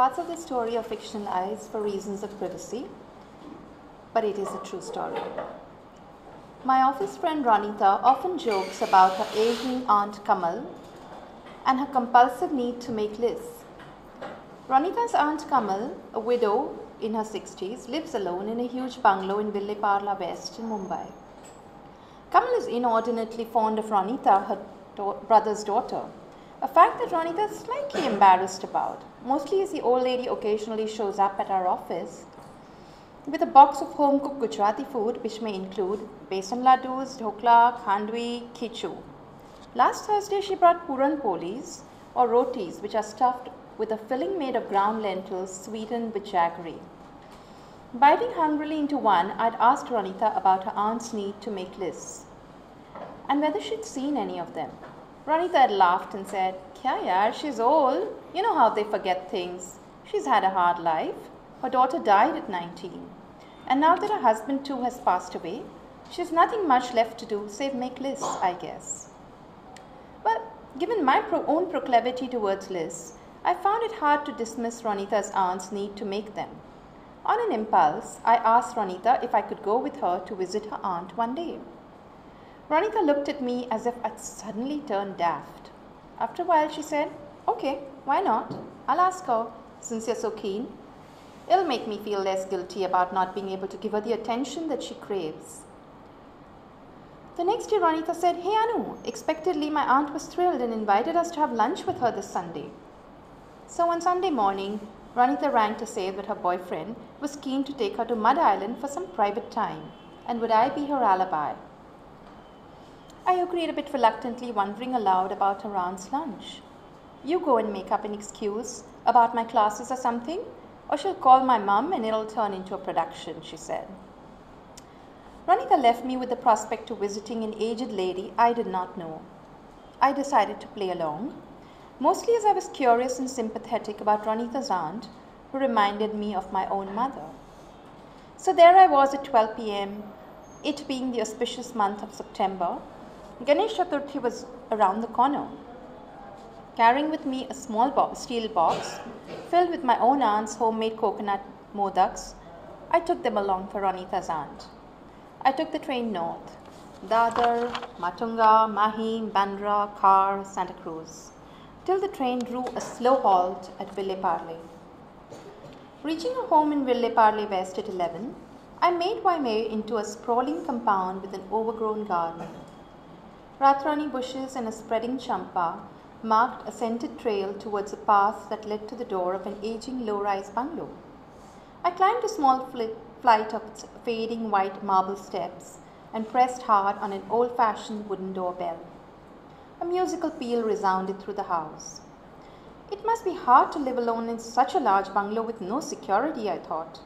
Parts of the story are fictionalized for reasons of privacy, but it is a true story. My office friend Ronita often jokes about her aging aunt Kamal and her compulsive need to make lists. Ronita's aunt Kamal, a widow in her 60s, lives alone in a huge bungalow in Ville Parla West in Mumbai. Kamal is inordinately fond of Ronita, her brother's daughter, a fact that Ronita is slightly embarrassed about, mostly as the old lady occasionally shows up at our office with a box of home-cooked Gujarati food, which may include besan laddus, dhokla, khandvi, khichu. Last Thursday, she brought puran polis, or rotis, which are stuffed with a filling made of ground lentils sweetened with jaggery. Biting hungrily into one, I'd asked Ronita about her aunt's need to make lists and whether she'd seen any of them. Ronita had laughed and said, "Kya yaar, she's old. You know how they forget things. She's had a hard life. Her daughter died at 19. And now that her husband too has passed away, she's nothing much left to do save make lists, I guess." Well, given my own proclivity towards lists, I found it hard to dismiss Ronita's aunt's need to make them. On an impulse, I asked Ronita if I could go with her to visit her aunt one day. Ronita looked at me as if I'd suddenly turned daft. After a while, she said, "Okay, why not? I'll ask her, since you're so keen. It'll make me feel less guilty about not being able to give her the attention that she craves." The next day, Ronita said, "Hey Anu, expectedly my aunt was thrilled and invited us to have lunch with her this Sunday." So on Sunday morning, Ronita rang to say that her boyfriend was keen to take her to Mud Island for some private time, and would I be her alibi? I agreed a bit reluctantly, wondering aloud about her aunt's lunch. "You go and make up an excuse about my classes or something, or she'll call my mum and it'll turn into a production," she said. Ronita left me with the prospect of visiting an aged lady I did not know. I decided to play along, mostly as I was curious and sympathetic about Ronita's aunt, who reminded me of my own mother. So there I was at 12 p.m., it being the auspicious month of September. Ganesh Chaturthi was around the corner. Carrying with me a small steel box filled with my own aunt's homemade coconut modaks, I took them along for Ronita's aunt. I took the train north, Dadar, Matunga, Mahim, Bandra, Khar, Santa Cruz, till the train drew a slow halt at Ville Parle. Reaching a home in Ville Parle West at 11, I made my way into a sprawling compound with an overgrown garden. Ratrani bushes and a spreading champa marked a scented trail towards a path that led to the door of an aging low-rise bungalow. I climbed a small flight of fading white marble steps and pressed hard on an old-fashioned wooden doorbell. A musical peal resounded through the house. It must be hard to live alone in such a large bungalow with no security, I thought.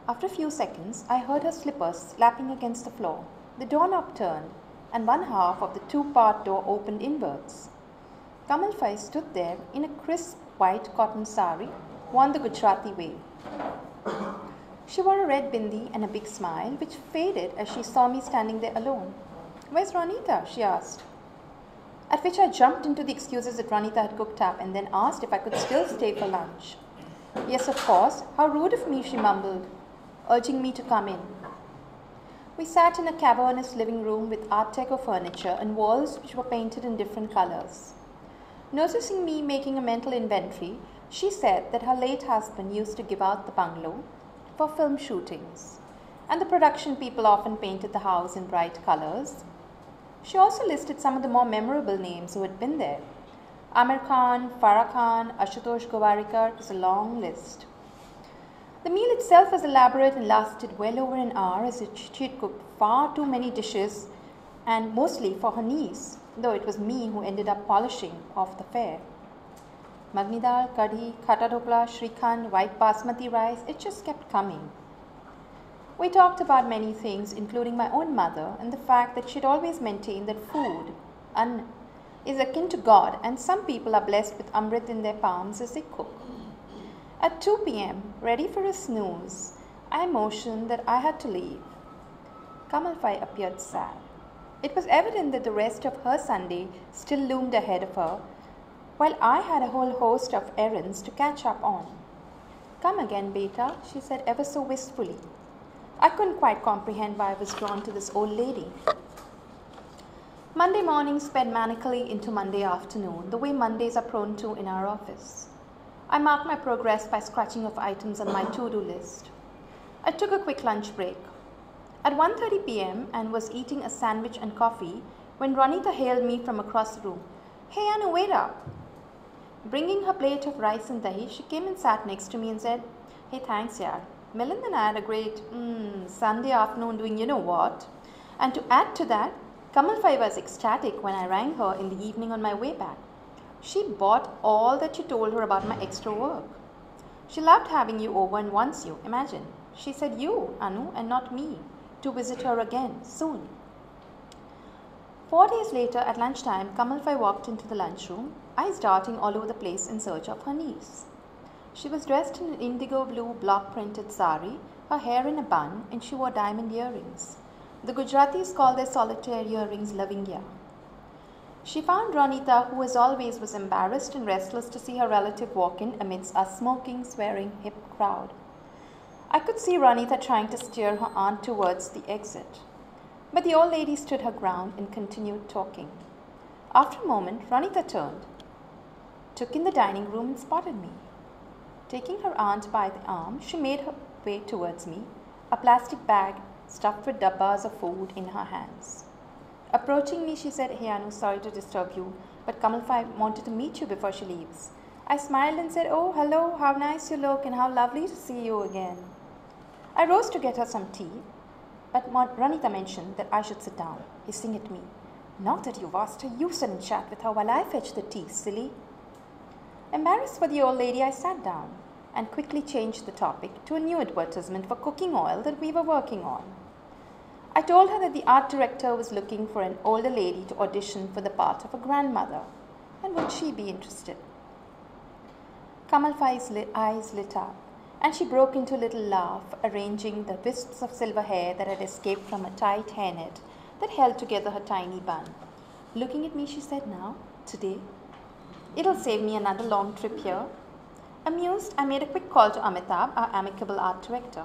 After a few seconds, I heard her slippers slapping against the floor. The doorknob turned, and one half of the two-part door opened inwards. Kamal Fai stood there in a crisp white cotton sari, worn the Gujarati way. She wore a red bindi and a big smile, which faded as she saw me standing there alone. "Where's Ronita?" she asked. At which I jumped into the excuses that Ronita had cooked up and then asked if I could still stay for lunch. "Yes, of course. How rude of me," she mumbled, urging me to come in. We sat in a cavernous living room with Art Deco furniture and walls which were painted in different colors. Noticing me making a mental inventory, she said that her late husband used to give out the bungalow for film shootings, and the production people often painted the house in bright colors. She also listed some of the more memorable names who had been there. Amir Khan, Farah Khan, Ashutosh Gowarikar, it was a long list. The meal itself was elaborate and lasted well over an hour, as she had cooked far too many dishes, and mostly for her niece, though it was me who ended up polishing off the fare. Magni dal, kadhi, khata dhokla, shrikhand, white basmati rice, it just kept coming. We talked about many things, including my own mother and the fact that she had always maintained that food is akin to God, and some people are blessed with amrit in their palms as they cook. At 2 p.m., ready for a snooze, I motioned that I had to leave. Kamal Fai appeared sad. It was evident that the rest of her Sunday still loomed ahead of her, while I had a whole host of errands to catch up on. Come again, beta, she said ever so wistfully. I couldn't quite comprehend why I was drawn to this old lady. Monday morning sped manically into Monday afternoon, the way Mondays are prone to in our office. I marked my progress by scratching off items on my to-do list. I took a quick lunch break. At 1:30 p.m. and was eating a sandwich and coffee when Ronita hailed me from across the room. Hey Anu, wait up! Bringing her plate of rice and dahi, she came and sat next to me and said, Hey, thanks yaar. Milind and I had a great Sunday afternoon doing you know what. And to add to that, Kamalfai was ecstatic when I rang her in the evening on my way back. She bought all that you told her about my extra work. She loved having you over and wants you, imagine. She said you, Anu, and not me, to visit her again, soon. 4 days later, at lunchtime, Kamalfai walked into the lunchroom, eyes darting all over the place in search of her niece. She was dressed in an indigo blue block-printed sari, her hair in a bun, and she wore diamond earrings. The Gujaratis call their solitaire earrings lavingya. She found Ronita, who as always was embarrassed and restless to see her relative walk in amidst a smoking, swearing, hip crowd. I could see Ronita trying to steer her aunt towards the exit. But the old lady stood her ground and continued talking. After a moment, Ronita turned, took in the dining room and spotted me. Taking her aunt by the arm, she made her way towards me, a plastic bag stuffed with dabbas of food in her hands. Approaching me, she said, Hey Anu, sorry to disturb you, but Kamalfai wanted to meet you before she leaves. I smiled and said, Oh, hello, how nice you look and how lovely to see you again. I rose to get her some tea, but Ronita mentioned that I should sit down, hissing at me. Not that you've asked her, you sit and chat with her while I fetch the tea, silly. Embarrassed for the old lady, I sat down and quickly changed the topic to a new advertisement for cooking oil that we were working on. I told her that the art director was looking for an older lady to audition for the part of a grandmother, and would she be interested? Kamalfai's eyes lit up, and she broke into a little laugh, arranging the wisps of silver hair that had escaped from a tight hairnet that held together her tiny bun. Looking at me, she said, Now, today, it'll save me another long trip here. Amused, I made a quick call to Amitabh, our amicable art director.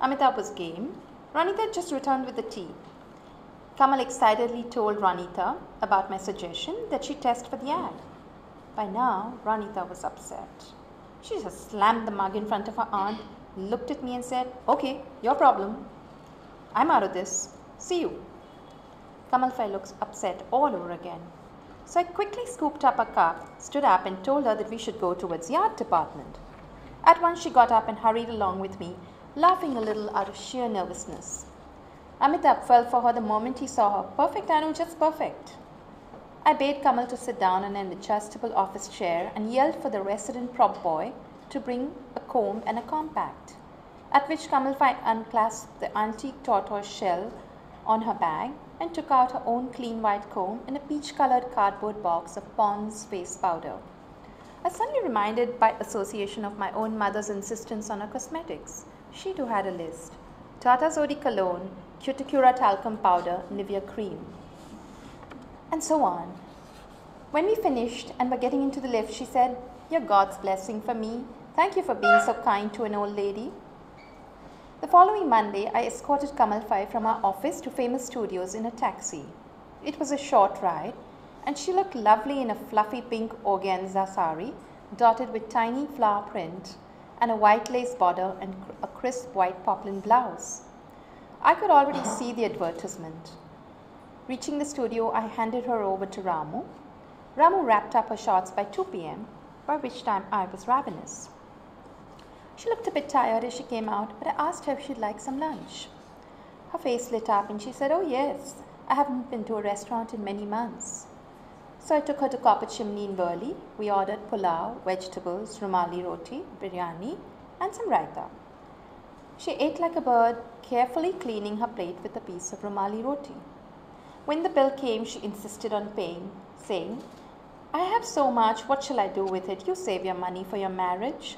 Amitabh was game. Ronita had just returned with the tea. Kamal excitedly told Ronita about my suggestion that she test for the ad. By now, Ronita was upset. She just slammed the mug in front of her aunt, looked at me and said, Okay, your problem. I'm out of this. See you. Kamalfai looks upset all over again. So I quickly scooped up a cup, stood up and told her that we should go towards the art department. At once she got up and hurried along with me, laughing a little out of sheer nervousness. Amitabh fell for her the moment he saw her. Perfect, Anu, just perfect. I bade Kamal to sit down in an adjustable office chair and yelled for the resident prop boy to bring a comb and a compact, at which Kamalfai unclasped the antique tortoise shell on her bag and took out her own clean white comb and a peach-colored cardboard box of Pond's face powder. I was suddenly reminded by association of my own mother's insistence on her cosmetics. She too had a list. Tata Zodi cologne, Cuticura talcum powder, Nivea cream, and so on. When we finished and were getting into the lift, she said, You're God's blessing for me. Thank you for being so kind to an old lady. The following Monday, I escorted Kamalfai from our office to Famous Studios in a taxi. It was a short ride, and she looked lovely in a fluffy pink organza sari, dotted with tiny flower print, and a white lace border and a crisp white poplin blouse. I could already see the advertisement. Reaching the studio, I handed her over to Ramu. Ramu wrapped up her shots by 2 p.m., by which time I was ravenous. She looked a bit tired as she came out, but I asked her if she'd like some lunch. Her face lit up and she said, Oh yes, I haven't been to a restaurant in many months. So I took her to Copper Chimney in Burley. We ordered pulao, vegetables, rumali roti, biryani, and some raita. She ate like a bird, carefully cleaning her plate with a piece of rumali roti. When the bill came, she insisted on paying, saying, I have so much, what shall I do with it? You save your money for your marriage.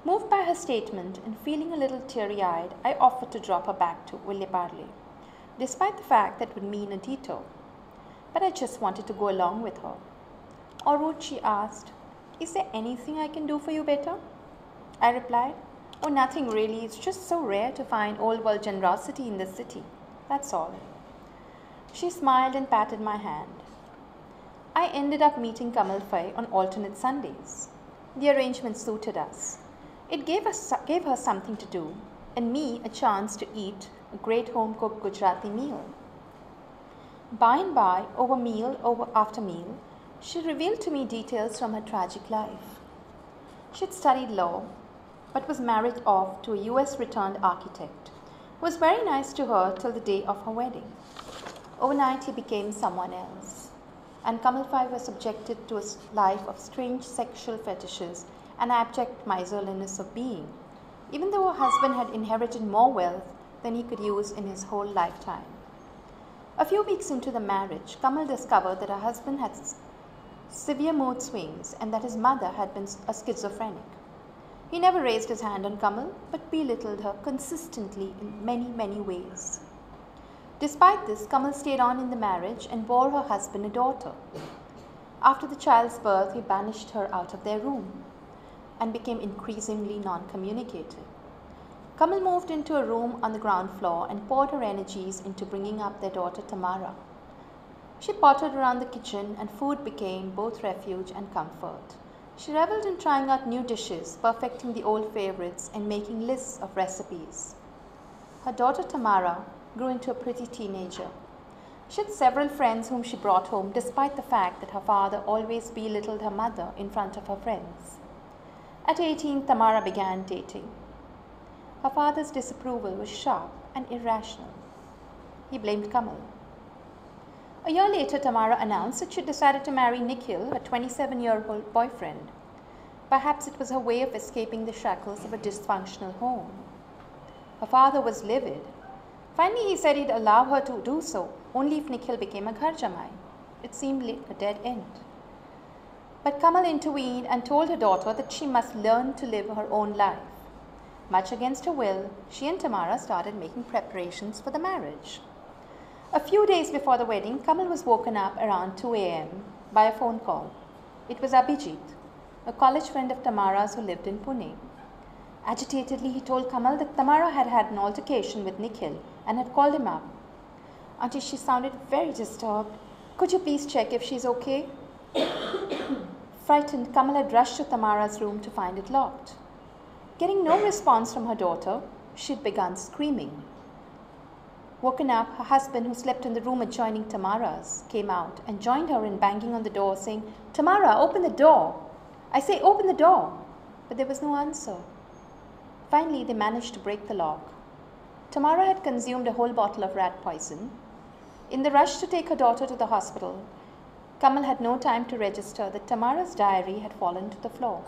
Moved by her statement and feeling a little teary-eyed, I offered to drop her back to Villeparle, despite the fact that would mean a detour. But I just wanted to go along with her. En route, she asked, Is there anything I can do for you better? I replied. Oh, nothing really. It's just so rare to find old world generosity in this city. That's all. She smiled and patted my hand. I ended up meeting Kamal Fai on alternate Sundays. The arrangement suited us. It gave her something to do, and me a chance to eat a great home-cooked Gujarati meal. By and by, over after meal, she revealed to me details from her tragic life. She had studied law, but was married off to a US returned architect who was very nice to her till the day of her wedding. Overnight, he became someone else, and Kamal Fai was subjected to a life of strange sexual fetishes and abject miserliness of being, even though her husband had inherited more wealth than he could use in his whole lifetime. A few weeks into the marriage, Kamal discovered that her husband had severe mood swings and that his mother had been a schizophrenic. He never raised his hand on Kamal, but belittled her consistently in many, many ways. Despite this, Kamal stayed on in the marriage and bore her husband a daughter. After the child's birth, he banished her out of their room and became increasingly non-communicative. Kamal moved into a room on the ground floor and poured her energies into bringing up their daughter Tamara. She pottered around the kitchen and food became both refuge and comfort. She reveled in trying out new dishes, perfecting the old favorites and making lists of recipes. Her daughter Tamara grew into a pretty teenager. She had several friends whom she brought home despite the fact that her father always belittled her mother in front of her friends. At 18, Tamara began dating. Her father's disapproval was sharp and irrational. He blamed Kamal. A year later, Tamara announced that she decided to marry Nikhil, her 27-year-old boyfriend. Perhaps it was her way of escaping the shackles of a dysfunctional home. Her father was livid. Finally, he said he'd allow her to do so, only if Nikhil became a ghar jamai. It seemed like a dead end. But Kamal intervened and told her daughter that she must learn to live her own life. Much against her will, she and Tamara started making preparations for the marriage. A few days before the wedding, Kamal was woken up around 2 a.m. by a phone call. It was Abhijit, a college friend of Tamara's who lived in Pune. Agitatedly, he told Kamal that Tamara had had an altercation with Nikhil and had called him up. Auntie, she sounded very disturbed. Could you please check if she's okay? Frightened, Kamal had rushed to Tamara's room to find it locked. Getting no response from her daughter, she had begun screaming. Woken up, her husband, who slept in the room adjoining Tamara's, came out and joined her in banging on the door, saying, "Tamara, open the door! I say, open the door!" But there was no answer. Finally, they managed to break the lock. Tamara had consumed a whole bottle of rat poison. In the rush to take her daughter to the hospital, Kamal had no time to register that Tamara's diary had fallen to the floor.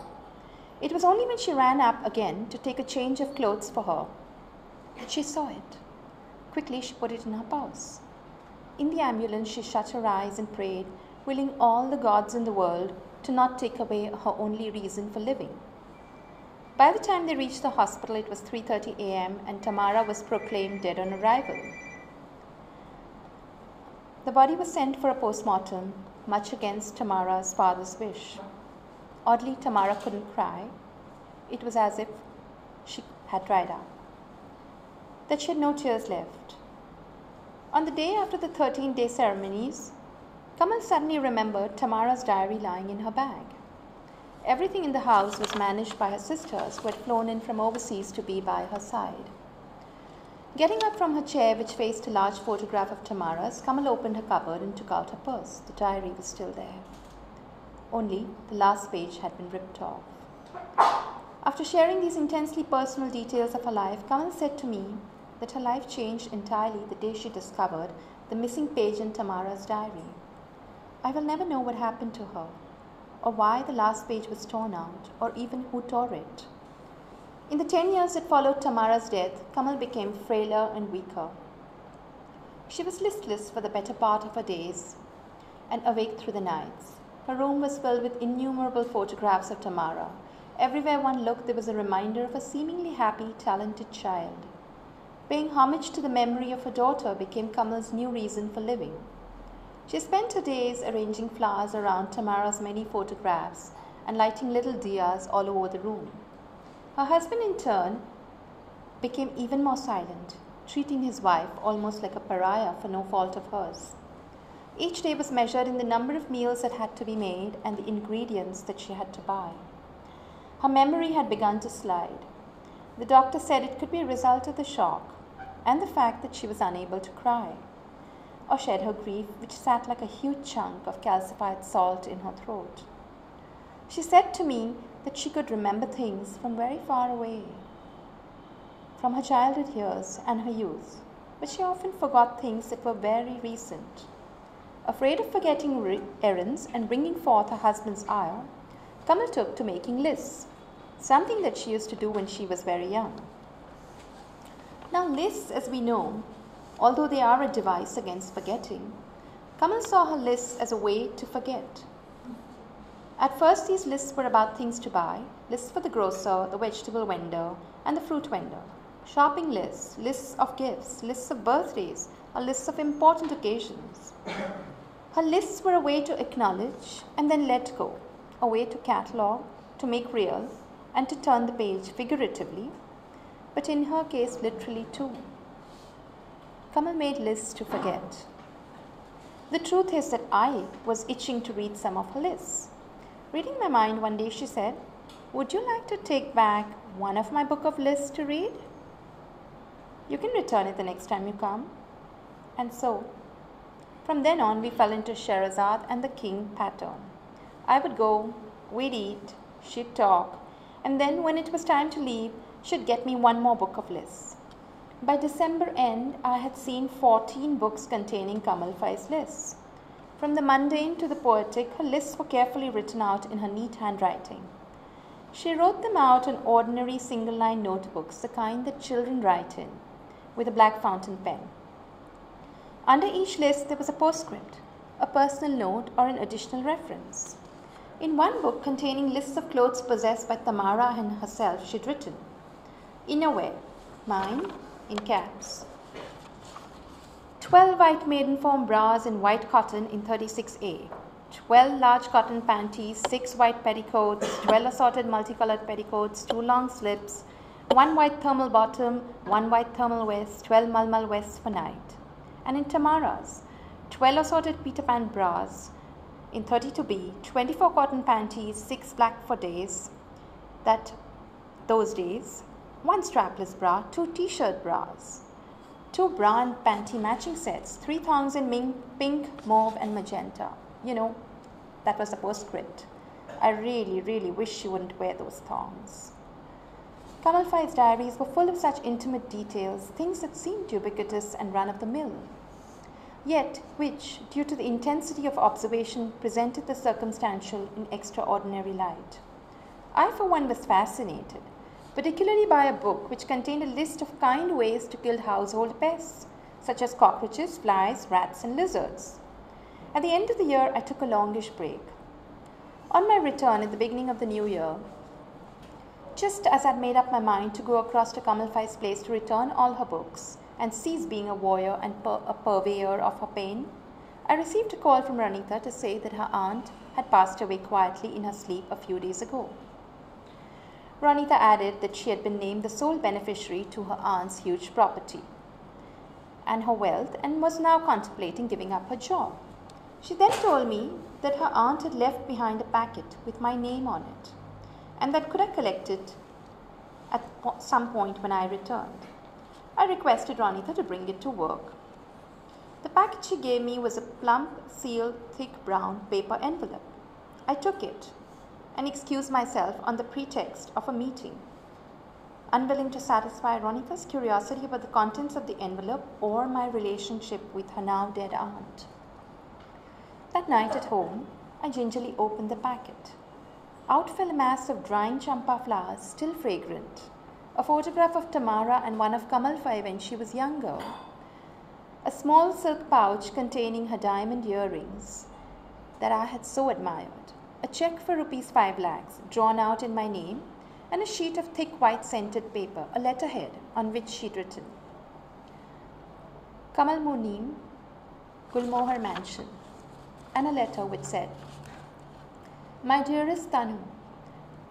It was only when she ran up again to take a change of clothes for her that she saw it. Quickly, she put it in her purse. In the ambulance, she shut her eyes and prayed, willing all the gods in the world to not take away her only reason for living. By the time they reached the hospital, it was 3:30 a.m. and Tamara was proclaimed dead on arrival. The body was sent for a post-mortem, much against Tamara's father's wish. Oddly, Tamara couldn't cry. It was as if she had dried up, that she had no tears left. On the day after the 13-day ceremonies, Kamal suddenly remembered Tamara's diary lying in her bag. Everything in the house was managed by her sisters who had flown in from overseas to be by her side. Getting up from her chair, which faced a large photograph of Tamara's, Kamal opened her cupboard and took out her purse. The diary was still there. Only the last page had been ripped off. After sharing these intensely personal details of her life, Kamal said to me that her life changed entirely the day she discovered the missing page in Tamara's diary. I will never know what happened to her, or why the last page was torn out, or even who tore it. In the 10 years that followed Tamara's death, Kamal became frailer and weaker. She was listless for the better part of her days and awake through the nights. Her room was filled with innumerable photographs of Tamara. Everywhere one looked, there was a reminder of a seemingly happy, talented child. Paying homage to the memory of her daughter became Kamal's new reason for living. She spent her days arranging flowers around Tamara's many photographs and lighting little diyas all over the room. Her husband, in turn, became even more silent, treating his wife almost like a pariah for no fault of hers. Each day was measured in the number of meals that had to be made and the ingredients that she had to buy. Her memory had begun to slide. The doctor said it could be a result of the shock and the fact that she was unable to cry or shed her grief, which sat like a huge chunk of calcified salt in her throat. She said to me that she could remember things from very far away, from her childhood years and her youth, but she often forgot things that were very recent. Afraid of forgetting errands and bringing forth her husband's ire, Kamal took to making lists, something that she used to do when she was very young. Now lists, as we know, although they are a device against forgetting, Kamal saw her lists as a way to forget. At first, these lists were about things to buy, lists for the grocer, the vegetable vendor, and the fruit vendor, shopping lists, lists of gifts, lists of birthdays, or lists of important occasions. Her lists were a way to acknowledge and then let go, a way to catalog, to make real, and to turn the page figuratively, but in her case, literally too. Kamal made lists to forget. The truth is that I was itching to read some of her lists. Reading my mind one day, she said, "Would you like to take back one of my book of lists to read? You can return it the next time you come." And so, from then on, we fell into Sherazad and the King pattern. I would go, we'd eat, she'd talk, and then when it was time to leave, she'd get me one more book of lists. By December end, I had seen 14 books containing Kamal Fai's lists. From the mundane to the poetic, her lists were carefully written out in her neat handwriting. She wrote them out in ordinary single-line notebooks, the kind that children write in, with a black fountain pen. Under each list, there was a postscript, a personal note, or an additional reference. In one book containing lists of clothes possessed by Tamara and herself, she'd written, "Innerwear, mine," in caps. 12 white maidenform bras in white cotton in 36A, 12 large cotton panties, 6 white petticoats, 12 assorted multicolored petticoats, 2 long slips, 1 white thermal bottom, 1 white thermal vest, 12 mulmal vests for night. And in Tamara's, 12 assorted Peter Pan bras in 32B, 24 cotton panties, 6 black for days, those days, 1 strapless bra, 2 t-shirt bras, 2 bra and panty matching sets, 3 thongs in pink, mauve and magenta. You know, that was the postscript. I really, really wish she wouldn't wear those thongs. Kamal Fai's diaries were full of such intimate details, things that seemed ubiquitous and run-of-the-mill, yet which, due to the intensity of observation, presented the circumstantial in extraordinary light. I, for one, was fascinated, particularly by a book which contained a list of kind ways to kill household pests, such as cockroaches, flies, rats, and lizards. At the end of the year, I took a longish break. On my return at the beginning of the new year, just as I'd made up my mind to go across to Kamal Fai's place to return all her books and cease being a warrior and a purveyor of her pain, I received a call from Ranita to say that her aunt had passed away quietly in her sleep a few days ago. Ranita added that she had been named the sole beneficiary to her aunt's huge property and her wealth and was now contemplating giving up her job. She then told me that her aunt had left behind a packet with my name on it and that could I collect it at some point when I returned. I requested Ranita to bring it to work. The packet she gave me was a plump, sealed, thick brown paper envelope. I took it and excused myself on the pretext of a meeting, unwilling to satisfy Ranita's curiosity about the contents of the envelope or my relationship with her now dead aunt. That night at home, I gingerly opened the packet. Out fell a mass of drying champa flowers, still fragrant, a photograph of Tamara and one of Kamal Fai when she was younger, a small silk pouch containing her diamond earrings that I had so admired, a cheque for ₹5 lakhs drawn out in my name, and a sheet of thick white scented paper, a letterhead on which she'd written, Kamal Munim, Gulmohar Mansion, and a letter which said, My dearest Tanu,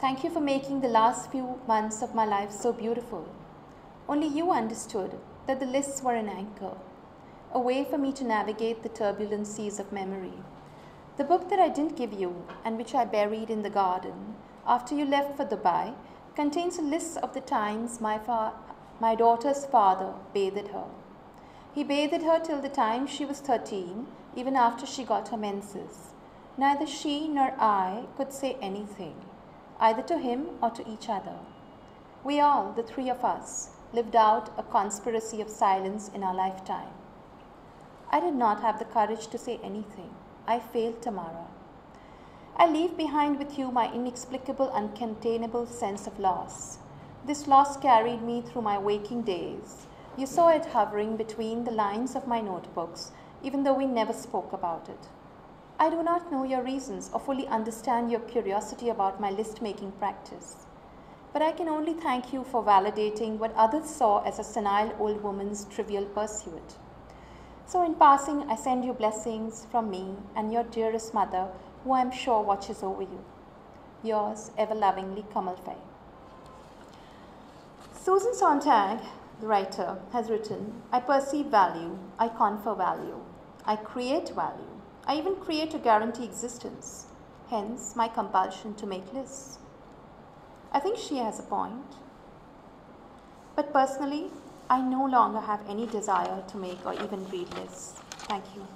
Thank you for making the last few months of my life so beautiful. Only you understood that the lists were an anchor, a way for me to navigate the turbulent seas of memory. The book that I didn't give you and which I buried in the garden after you left for Dubai contains a list of the times my daughter's father bathed her. He bathed her till the time she was 13, even after she got her menses. Neither she nor I could say anything, either to him or to each other. We all, the three of us, lived out a conspiracy of silence in our lifetime. I did not have the courage to say anything. I failed Tamara. I leave behind with you my inexplicable, uncontainable sense of loss. This loss carried me through my waking days. You saw it hovering between the lines of my notebooks, even though we never spoke about it. I do not know your reasons or fully understand your curiosity about my list-making practice. But I can only thank you for validating what others saw as a senile old woman's trivial pursuit. So in passing, I send you blessings from me and your dearest mother, who I am sure watches over you. Yours ever lovingly, Kamal Fay. Susan Sontag, the writer, has written, I perceive value, I confer value, I create value, I even create to guarantee existence, hence my compulsion to make lists. I think she has a point. But personally, I no longer have any desire to make or even read lists. Thank you.